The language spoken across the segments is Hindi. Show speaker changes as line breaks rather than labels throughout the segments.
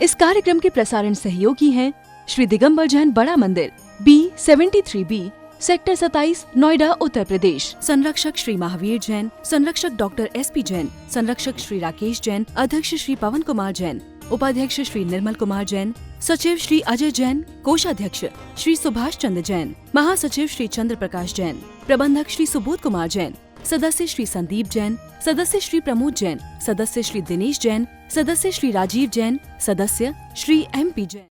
इस कार्यक्रम के प्रसारण सहयोगी हैं श्री दिगंबर जैन बड़ा मंदिर, B73B, सेक्टर 27, नोएडा, उत्तर प्रदेश। संरक्षक श्री महावीर जैन, संरक्षक डॉक्टर SP जैन, संरक्षक श्री राकेश जैन, अध्यक्ष श्री पवन कुमार जैन, उपाध्यक्ष श्री निर्मल कुमार जैन, सचिव श्री अजय जैन, कोषाध्यक्ष श्री सुभाष चंद्र जैन, महासचिव श्री चंद्र प्रकाश जैन, प्रबंधक श्री सुबोध कुमार जैन, सदस्य श्री संदीप जैन, सदस्य श्री प्रमोद जैन, सदस्य श्री दिनेश जैन, सदस्य श्री राजीव जैन, सदस्य श्री MP जैन।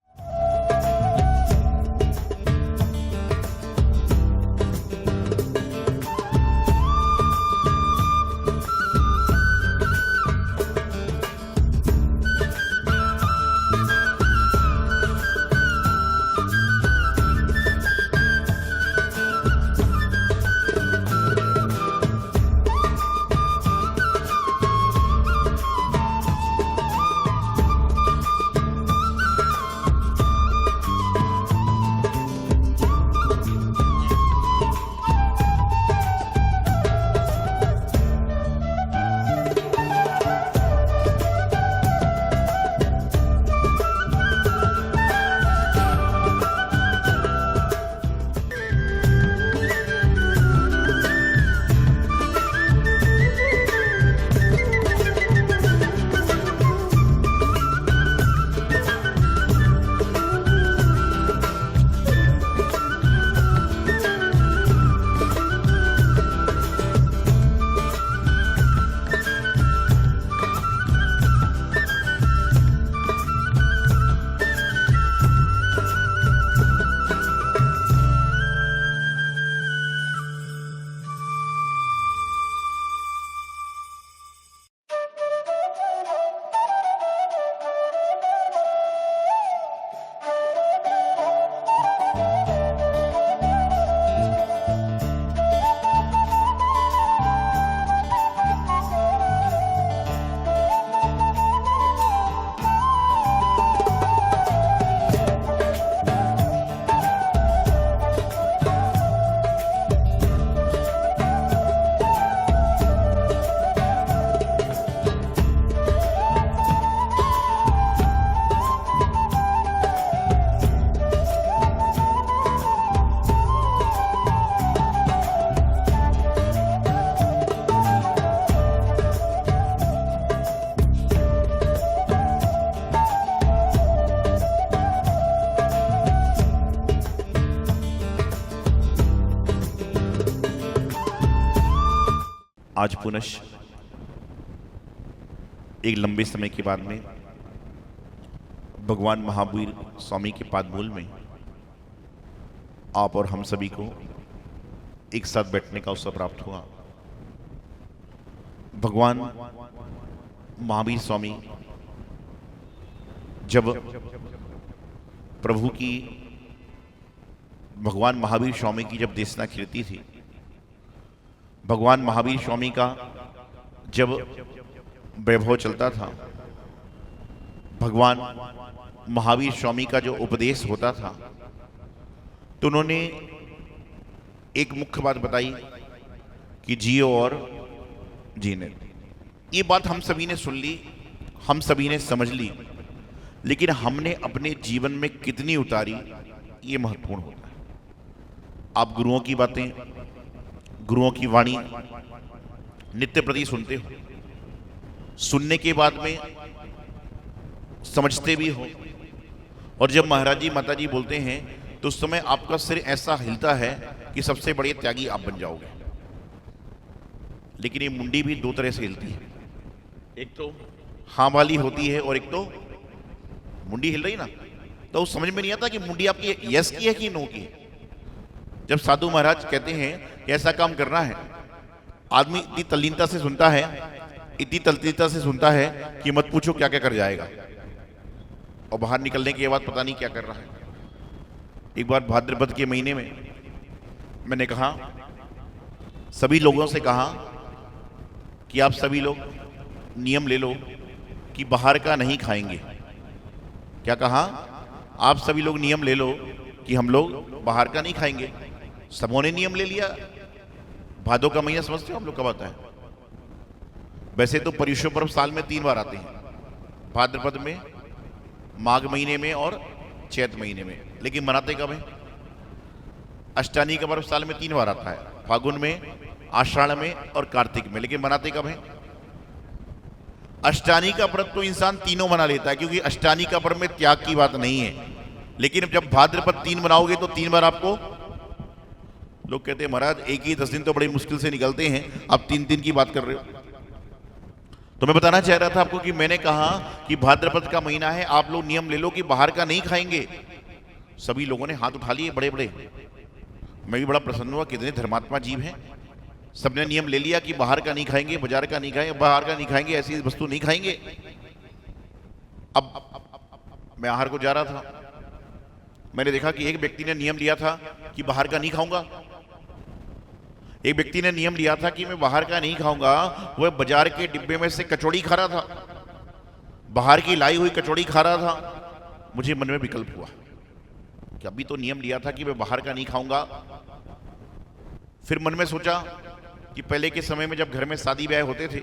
आज पुनः एक लंबे समय के बाद में भगवान महावीर स्वामी के पादमूल में आप और हम सभी को एक साथ बैठने का अवसर प्राप्त हुआ। भगवान महावीर स्वामी जब प्रभु की भगवान महावीर स्वामी की जब देशना खिलती थी, भगवान महावीर स्वामी का जब वैभव चलता था, भगवान महावीर स्वामी का जो उपदेश होता था, तो उन्होंने एक मुख्य बात बताई कि जियो और जीने। ये बात हम सभी ने सुन ली, हम सभी ने समझ ली, लेकिन हमने अपने जीवन में कितनी उतारी, ये महत्वपूर्ण होता है। आप गुरुओं की बातें, गुरुओं की वाणी नित्य प्रति सुनते हो, सुनने के बाद में समझते भी हो, और जब महाराज जी माता जी बोलते हैं तो उस समय आपका सिर ऐसा हिलता है कि सबसे बड़े त्यागी आप बन जाओगे। लेकिन ये मुंडी भी दो तरह से हिलती है, एक तो हाँ वाली होती है और एक तो मुंडी हिल रही ना, तो उस समझ में नहीं आता कि मुंडी आपकी यस की है कि नो की है। जब साधु महाराज कहते हैं कि ऐसा काम करना है, आदमी इतनी तल्लीनता से सुनता है, इतनी तल्लीनता से सुनता है कि मत पूछो क्या क्या कर जाएगा, और बाहर निकलने के बाद पता नहीं क्या कर रहा है। एक बार भाद्रपद के महीने में मैंने कहा, सभी लोगों से कहा कि आप सभी लोग नियम ले लो कि बाहर का नहीं खाएंगे। क्या कहा? आप सभी लोग नियम ले लो कि हम लोग बाहर का नहीं खाएंगे। सबों ने नियम ले लिया। भादों का महीना समझते हो हम लोग कब आता है? वैसे तो पर्युषण पर्व साल में 3 बार आते हैं, भाद्रपद में, माघ महीने में और चैत महीने में। लेकिन मनाते कब है? अष्टानी का पर्व साल में 3 बार आता है, फागुन में, आषाढ़ में और कार्तिक में। लेकिन मनाते कब है? अष्टानी का पर्व तो इंसान तीनों मना लेता है, क्योंकि अष्टानी का पर्व में त्याग की बात नहीं है। लेकिन जब भाद्रपद 3 मनाओगे तो 3 बार आपको, लोग कहते हैं महाराज एक ही 10 दिन तो बड़ी मुश्किल से निकलते हैं, आप 3 की बात कर रहे हो। तो मैं बताना चाह रहा था आपको कि मैंने कहा कि भाद्रपद का महीना है, आप लोग नियम ले लो कि बाहर का नहीं खाएंगे। सभी लोगों ने हाथ उठा लिए बड़े बड़े। मैं भी बड़ा प्रसन्न हुआ, कितने धर्मात्मा जीव हैं। सबने नियम ले लिया कि बाहर का नहीं खाएंगे, बाजार का नहीं खाएंगे, बाहर का नहीं खाएंगे, ऐसी वस्तु नहीं खाएंगे। अब मैं आहार को जा रहा था, मैंने देखा कि एक व्यक्ति ने नियम लिया था कि बाहर का नहीं खाऊंगा। एक व्यक्ति ने नियम लिया था कि मैं बाहर का नहीं खाऊंगा, वह बाजार के डिब्बे में से कचौड़ी खा रहा था, बाहर की लाई हुई कचौड़ी खा रहा था। मुझे मन में विकल्प हुआ कि अभी तो नियम लिया था कि मैं बाहर का नहीं खाऊंगा। फिर मन में सोचा कि पहले के समय में जब घर में शादी ब्याह होते थे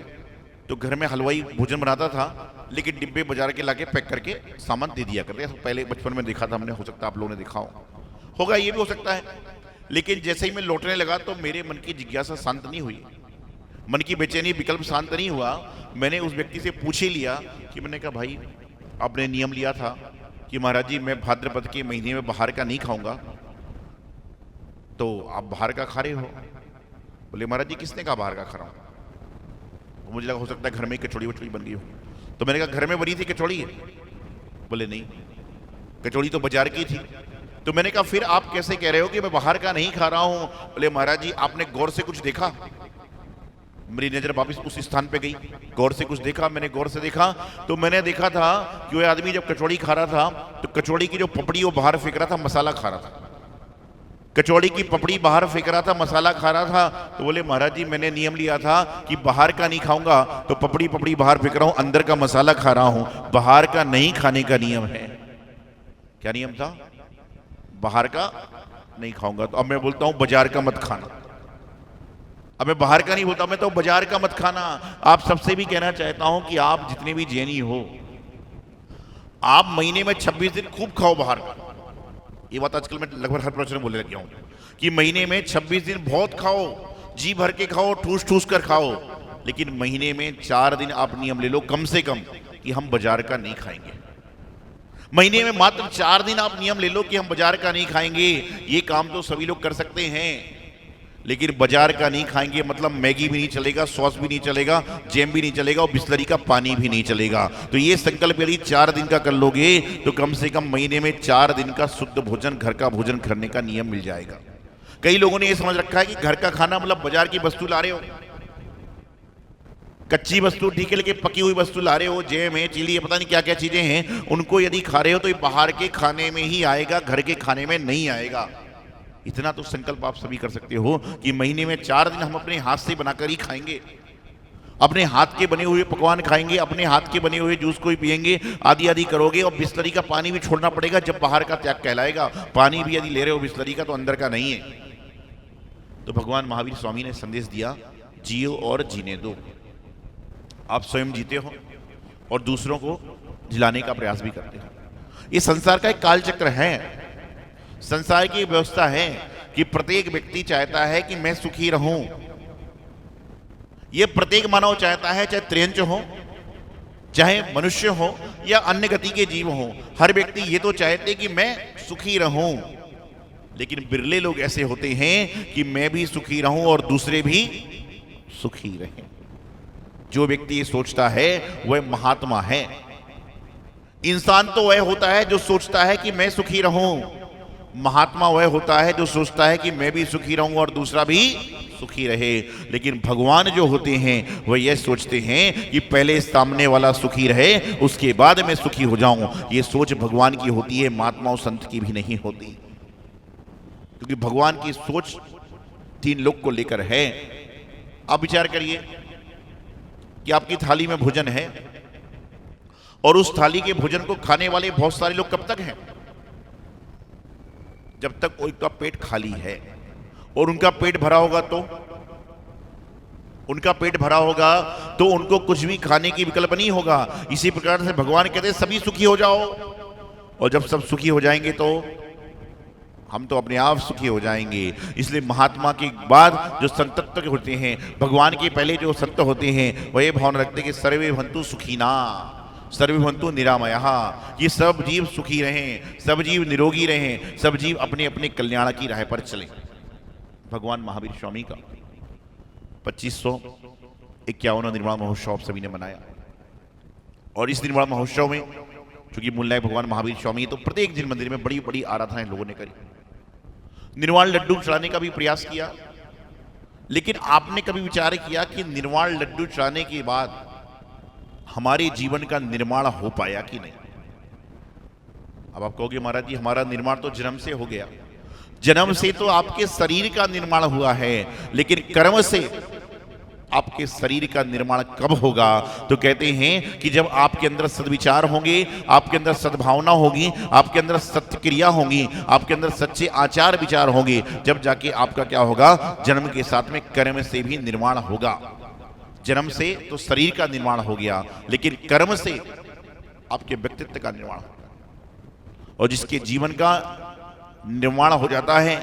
तो घर में हलवाई भोजन बनाता था, लेकिन डिब्बे बाजार के लाके पैक करके सामान दे दिया करते। पहले बचपन में देखा था हमने, हो सकता है आप लोगों ने देखा होगा, ये भी हो सकता है। लेकिन जैसे ही मैं लौटने लगा तो मेरे मन की जिज्ञासा शांत नहीं हुई, मन की बेचैनी, विकल्प शांत नहीं हुआ। मैंने उस व्यक्ति से पूछ ही लिया कि मैंने कहा भाई आपने नियम लिया था कि महाराज जी मैं भाद्रपद के महीने में बाहर का नहीं खाऊंगा, तो आप बाहर का खा रहे हो। बोले महाराज जी किसने कहा बाहर का खा रहा हूं? मुझे लगा हो सकता है घर में कचौड़ी वचौड़ी बन गई हो। तो मैंने कहा घर में बनी थी कचौड़ी है? बोले नहीं, कचौड़ी तो बाजार की थी। तो मैंने कहा फिर आप कैसे कह रहे हो कि मैं बाहर का नहीं खा रहा हूं? बोले महाराज जी आपने गौर से कुछ देखा? मेरी नजर वापस उस स्थान पे गई, गौर से कुछ देखा। मैंने गौर से देखा तो मैंने देखा था कि वह आदमी जब कचौड़ी खा रहा था तो कचौड़ी की जो पपड़ी वो बाहर फेंक रहा था, मसाला खा रहा था। कचौड़ी की पपड़ी बाहर फेंक रहा था, मसाला खा रहा था। तो बोले महाराज जी मैंने नियम लिया था कि बाहर का नहीं खाऊंगा, तो पपड़ी पपड़ी बाहर फेंक रहा हूं, अंदर का मसाला खा रहा हूं। बाहर का नहीं खाने का नियम है। क्या नियम था? बाहर का नहीं खाऊंगा। तो अब मैं बोलता हूं बाजार का मत खाना। अब मैं बाहर का नहीं बोलता, मैं तो बाजार का मत खाना। आप सबसे भी कहना चाहता हूं कि आप जितने भी जैनी हो, आप महीने में 26 दिन खूब खाओ बाहर का। ये बात आजकल मैं लगभग हर प्रवचन में बोलने लग गया हूं कि महीने में 26 दिन बहुत खाओ, जी भर के खाओ, ठूस ठूस कर खाओ। लेकिन महीने में 4 दिन आप नियम ले लो कम से कम कि हम बाजार का नहीं खाएंगे। महीने में मात्र 4 दिन आप नियम ले लो कि हम बाजार का नहीं खाएंगे। ये काम तो सभी लोग कर सकते हैं, लेकिन बाजार का नहीं खाएंगे मतलब मैगी भी नहीं चलेगा, सॉस भी नहीं चलेगा, जैम भी नहीं चलेगा और बिस्लरी का पानी भी नहीं चलेगा। तो ये संकल्प यदि 4 दिन का कर लोगे तो कम से कम महीने में 4 दिन का शुद्ध भोजन, घर का भोजन करने का नियम मिल जाएगा। कई लोगों ने ये समझ रखा है कि घर का खाना मतलब बाजार की वस्तु ला रहे हो, कच्ची वस्तु ठीक है, लेकिन पकी हुई वस्तु ला रहे हो, जैम है, चिली है, पता नहीं क्या क्या चीजें हैं, उनको यदि खा रहे हो तो ये बाहर के खाने में ही आएगा, घर के खाने में नहीं आएगा। इतना तो संकल्प आप सभी कर सकते हो कि महीने में 4 दिन हम अपने हाथ से बनाकर ही खाएंगे, अपने हाथ के बने हुए पकवान खाएंगे, अपने हाथ के बने हुए जूस को ही पिएंगे, आदि आदि करोगे। और बिस्लरी का पानी भी छोड़ना पड़ेगा जब बाहर का त्याग कहलाएगा। पानी भी यदि ले रहे हो बिस्लरी का तो अंदर का नहीं है। तो भगवान महावीर स्वामी ने संदेश दिया, जियो और जीने दो। आप स्वयं जीते हो और दूसरों को जिलाने का प्रयास भी करते हो। ये संसार का एक काल चक्र है, संसार की व्यवस्था है कि प्रत्येक व्यक्ति चाहता है कि मैं सुखी रहूं। यह प्रत्येक मानव चाहता है, चाहे त्रियंच हो, चाहे मनुष्य हो या अन्य गति के जीव हो। हर व्यक्ति ये तो चाहते कि मैं सुखी रहूं। लेकिन बिरले लोग ऐसे होते हैं कि मैं भी सुखी रहूं और दूसरे भी सुखी रहें। जो व्यक्ति ये सोचता है वह महात्मा है। इंसान तो वह होता है जो सोचता है कि मैं सुखी रहूं, महात्मा वह होता है जो सोचता है कि मैं भी सुखी रहूं और दूसरा भी सुखी रहे। लेकिन भगवान जो होते हैं वह यह सोचते हैं कि पहले सामने वाला सुखी रहे, उसके बाद मैं सुखी हो जाऊं। यह सोच भगवान की होती है, महात्माओं संत की भी नहीं होती। क्योंकि भगवान की सोच 3 लोक को लेकर है। आप विचार करिए कि आपकी थाली में भोजन है और उस थाली के भोजन को खाने वाले बहुत सारे लोग कब तक हैं? जब तक उनका पेट खाली है। और उनका पेट भरा होगा तो उनको कुछ भी खाने की विकल्प नहीं होगा। इसी प्रकार से भगवान कहते हैं सभी सुखी हो जाओ। और जब सब सुखी हो जाएंगे तो हम तो अपने आप सुखी हो जाएंगे। इसलिए महात्मा के बाद जो संतत्व के होते हैं, भगवान के पहले जो संत होते हैं, वो ये भावना रखते हैं कि सर्वे भवन्तु सुखिना सर्वे भवन्तु निरामयः, ये सब जीव सुखी रहें, सब जीव निरोगी रहें, सब जीव अपने अपने कल्याण की राह पर चलें। भगवान महावीर स्वामी का 2551 निर्वाण महोत्सव आप सभी ने मनाया। और इस निर्वाण महोत्सव में चूंकि मूलनायक भगवान महावीर स्वामी, तो प्रत्येक जिन मंदिर में बड़ी बड़ी आराधनाएं लोगों ने करी, निर्वाण लड्डू चढ़ाने का भी प्रयास किया। लेकिन आपने कभी विचार किया कि निर्वाण लड्डू चढ़ाने के बाद हमारे जीवन का निर्माण हो पाया कि नहीं? अब आप कहोगे महाराज जी हमारा निर्माण तो जन्म से हो गया। जन्म से तो आपके शरीर का निर्माण हुआ है, लेकिन कर्म से आपके शरीर का निर्माण कब होगा? तो कहते हैं कि जब आपके अंदर सद्विचार होंगे, आपके अंदर सद्भावना होगी, आपके अंदर सत्य क्रिया होगी, आपके अंदर सच्चे आचार विचार होंगे, जब जाके आपका क्या होगा? जन्म के साथ में कर्म से भी निर्माण होगा। जन्म से तो शरीर का निर्माण हो गया, लेकिन कर्म से आपके व्यक्तित्व का निर्माण होगा। और जिसके जीवन का निर्माण हो जाता है,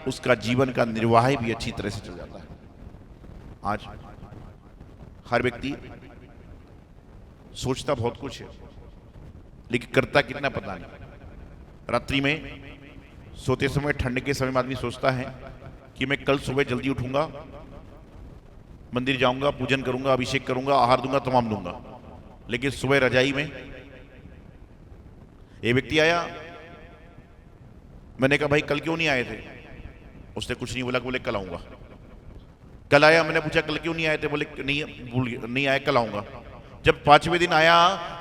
उसका जीवन का निर्वाह भी अच्छी तरह से चल जाता है। आज हर व्यक्ति सोचता बहुत कुछ है, लेकिन करता कितना पता नहीं। रात्रि में सोते समय, ठंड के समय में आदमी सोचता है कि मैं कल सुबह जल्दी उठूंगा, मंदिर जाऊंगा, पूजन करूंगा, अभिषेक करूंगा, आहार दूंगा, तमाम दूंगा। लेकिन सुबह रजाई में एक व्यक्ति आया, मैंने कहा भाई कल क्यों नहीं आए थे? उसने कुछ नहीं बोला, बोले कल आऊंगा। कल आया, मैंने पूछा कल क्यों नहीं आए थे? बोले नहीं, भूल गया, नहीं आए, कल आऊंगा। जब 5वें दिन आया,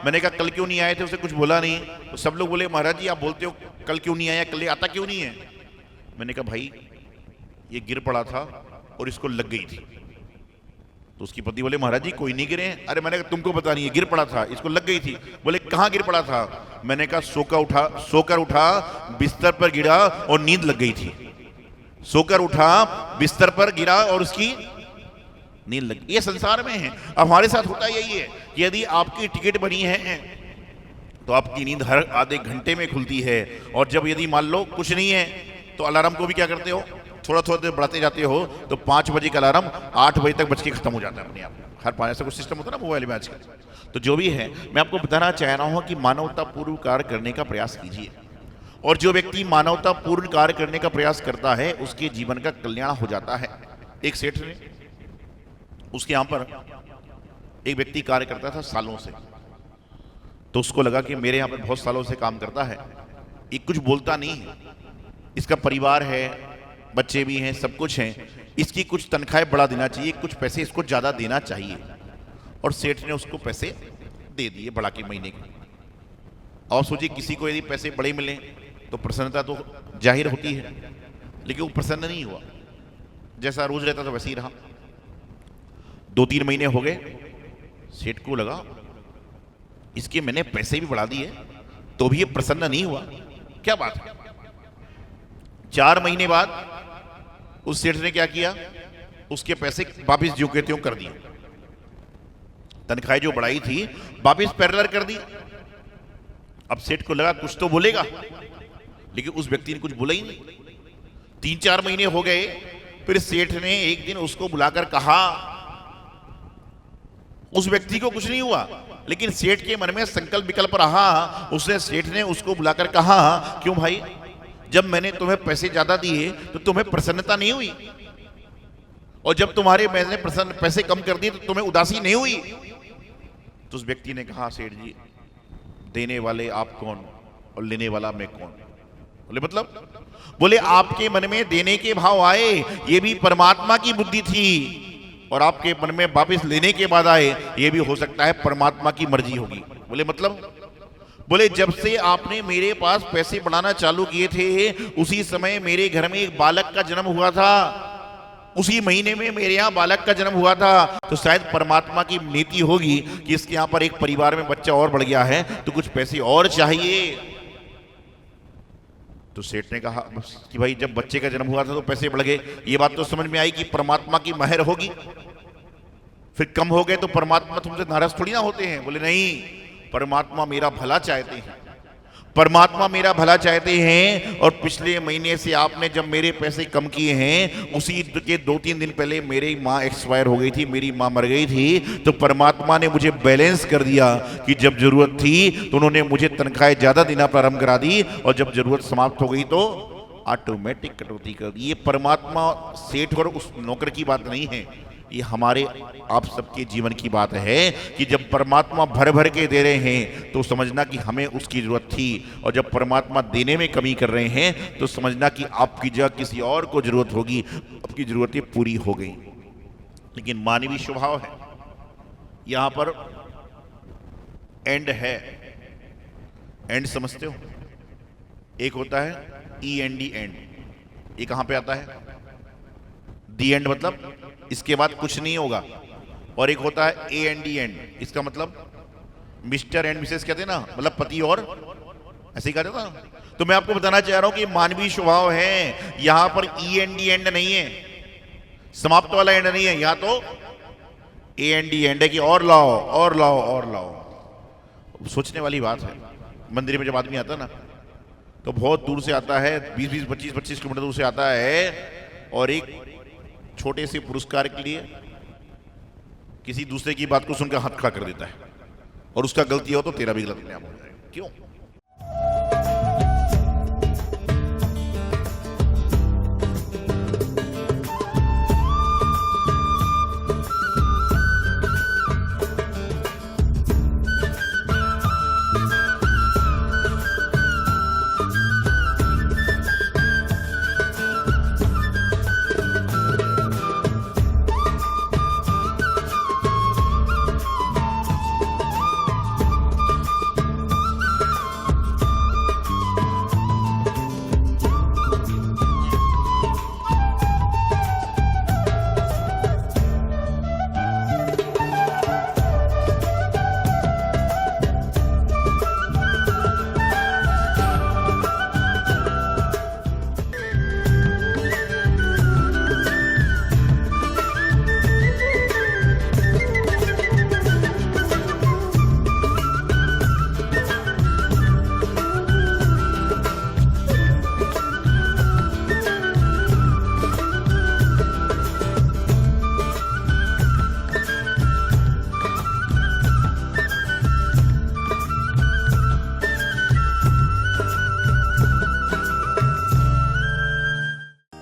मैंने कहा कल क्यों नहीं आए थे? उसने कुछ बोला नहीं। तो सब लोग बोले महाराज जी आप बोलते हो कल क्यों नहीं आया, कल आता क्यों नहीं है? मैंने कहा भाई ये गिर पड़ा था और इसको लग गई थी। तो उसकी पति बोले महाराज जी कोई नहीं गिरे हैं। अरे मैंने कहा तुमको पता नहीं है, गिर पड़ा था, इसको लग गई थी। बोले कहाँ गिर पड़ा था? मैंने कहा सोकर उठा, बिस्तर पर गिरा और नींद लग गई थी। सोकर उठा, बिस्तर पर गिरा और उसकी नींद लग गई। ये संसार में है। अब हमारे साथ होता यही है कि यदि आपकी टिकट बनी है तो आपकी नींद हर आधे घंटे में खुलती है, और जब यदि मान लो कुछ नहीं है तो अलार्म को भी क्या करते हो, थोड़ा थोड़ा देर बढ़ाते जाते हो, तो 5 बजे का अलार्म 8 बजे तक बज के खत्म हो जाता है अपने आप। हर 5 ऐसा कुछ सिस्टम होता है ना मोबाइल में आजकल। तो जो भी है, मैं आपको बताना चाह रहा हूं कि मानवता पूर्व कार्य करने का प्रयास कीजिए। और जो व्यक्ति मानवता पूर्ण कार्य करने का प्रयास करता है, उसके जीवन का कल्याण हो जाता है। एक सेठ ने, उसके यहां पर एक व्यक्ति कार्य करता था सालों से, तो उसको लगा कि मेरे यहां पर बहुत सालों से काम करता है, ये कुछ बोलता नहीं है, इसका परिवार है, बच्चे भी हैं, सब कुछ हैं, इसकी कुछ तनख्वाहें बढ़ा देना चाहिए, कुछ पैसे इसको ज्यादा देना चाहिए। और सेठ ने उसको पैसे दे दिए बढ़ा के महीने के। और सोचिए किसी को यदि पैसे बड़े मिले तो प्रसन्नता तो जाहिर होती है, लेकिन वो प्रसन्न नहीं हुआ। जैसा रोज रहता था वैसे ही रहा। 2-3 महीने हो गए, सेठ को लगा इसके मैंने पैसे भी बढ़ा दिए तो भी ये प्रसन्न नहीं हुआ, क्या बात है। 4 महीने बाद उस सेठ ने क्या किया, उसके पैसे वापिस जो के त्यों कर दिए। तनख्वाह जो बढ़ाई थी वापिस पैरेलल कर दी। अब सेठ को लगा कुछ तो बोलेगा, लेकिन उस व्यक्ति ने कुछ बोला ही नहीं। 3-4 महीने हो गए, फिर सेठ ने एक दिन उसको बुलाकर कहा, उस व्यक्ति को कुछ नहीं हुआ, लेकिन सेठ के मन में संकल्प विकल्प रहा। उसने सेठ ने उसको बुलाकर कहा, क्यों भाई, जब मैंने तुम्हें पैसे ज्यादा दिए तो तुम्हें प्रसन्नता नहीं हुई, और जब तुम्हारे मैंने पैसे कम कर दिए तो तुम्हें उदासी नहीं हुई? तो उस व्यक्ति ने कहा, सेठ जी देने वाले आप कौन और लेने वाला मैं कौन? बोले मतलब? बोले आपके मन में देने के भाव आए, ये भी परमात्मा की बुद्धि थी, और आपके मन में वापस लेने के बाद आए, ये भी हो सकता है परमात्मा की मर्जी होगी। बोले मतलब? बोले जब से आपने मेरे पास पैसे बढ़ाना चालू किए थे, उसी समय मेरे घर में एक बालक का जन्म हुआ था, उसी महीने में मेरे यहाँ बालक का जन्म हुआ था, तो शायद परमात्मा की नीति होगी कि इसके यहाँ पर एक परिवार में बच्चा और बढ़ गया है तो कुछ पैसे और चाहिए। तो सेठ ने कहा कि भाई जब बच्चे का जन्म हुआ था तो पैसे बढ़ गए, ये बात तो समझ में आई कि परमात्मा की महर होगी। फिर कम हो गए तो परमात्मा तुमसे नाराज थोड़ी ना होते हैं? बोले नहीं, परमात्मा मेरा भला चाहते हैं, परमात्मा मेरा भला चाहते हैं और पिछले महीने से आपने जब मेरे पैसे कम किए हैं, उसी के 2-3 दिन पहले मेरी माँ एक्सपायर हो गई थी, मेरी माँ मर गई थी, तो परमात्मा ने मुझे बैलेंस कर दिया कि जब जरूरत थी तो उन्होंने मुझे तनख्वाहें ज्यादा देना प्रारंभ करा दी और जब जरूरत समाप्त हो गई तो ऑटोमेटिक कटौती कर दी। ये परमात्मा सेठ और उस नौकर की बात नहीं है, ये हमारे आप सबके जीवन की बात है कि जब परमात्मा भर भर के दे रहे हैं तो समझना कि हमें उसकी जरूरत थी, और जब परमात्मा देने में कमी कर रहे हैं तो समझना कि आपकी जगह किसी और को जरूरत होगी, आपकी जरूरतें पूरी हो गई। लेकिन मानवीय स्वभाव है, यहां पर एंड है। एंड समझते हो? एक होता है END एंड, ये कहां पे आता है? दी एंड मतलब इसके बाद कुछ नहीं होगा, और एक होता है AND एंड, इसका मतलब मिस्टर एंड मिसेस कहते हैं ना, मतलब पति और, ऐसे ही कहते हैं ना। तो मैं आपको बताना चाह रहा हूं कि मानवीय स्वभाव है, यहां पर END एंड नहीं है, समाप्त वाला एंड नहीं है, यहां तो AND एंड है कि और लाओ और लाओ और लाओ। सोचने वाली बात है। मंदिर में जब आदमी आता ना तो बहुत दूर से आता है, 20-20, 25-25 किलोमीटर दूर से आता है, और एक छोटे से पुरस्कार के लिए किसी दूसरे की बात को सुनकर हाथ खड़ा कर देता है, और उसका गलती हो तो तेरा भी गलत हो जाएगा। क्यों?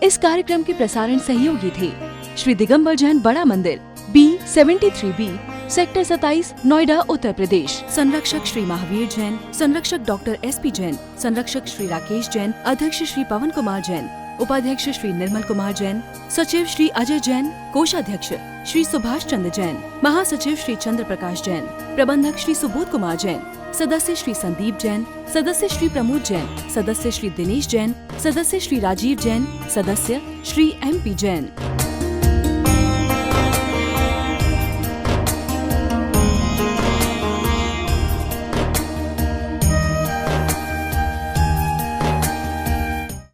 इस कार्यक्रम के प्रसारण सहयोगी थे श्री दिगंबर जैन बड़ा मंदिर, B73B, सेक्टर 27, नोएडा, उत्तर प्रदेश। संरक्षक श्री महावीर जैन, संरक्षक डॉक्टर SP जैन, संरक्षक श्री राकेश जैन, अध्यक्ष श्री पवन कुमार जैन, उपाध्यक्ष श्री निर्मल कुमार जैन, सचिव श्री अजय जैन, कोषाध्यक्ष श्री सुभाष चंद्र जैन, महासचिव श्री चंद्र प्रकाश जैन, प्रबंधक श्री सुबोध कुमार जैन, सदस्य श्री संदीप जैन, सदस्य श्री प्रमोद जैन, सदस्य श्री दिनेश जैन, सदस्य श्री राजीव जैन, सदस्य श्री MP जैन।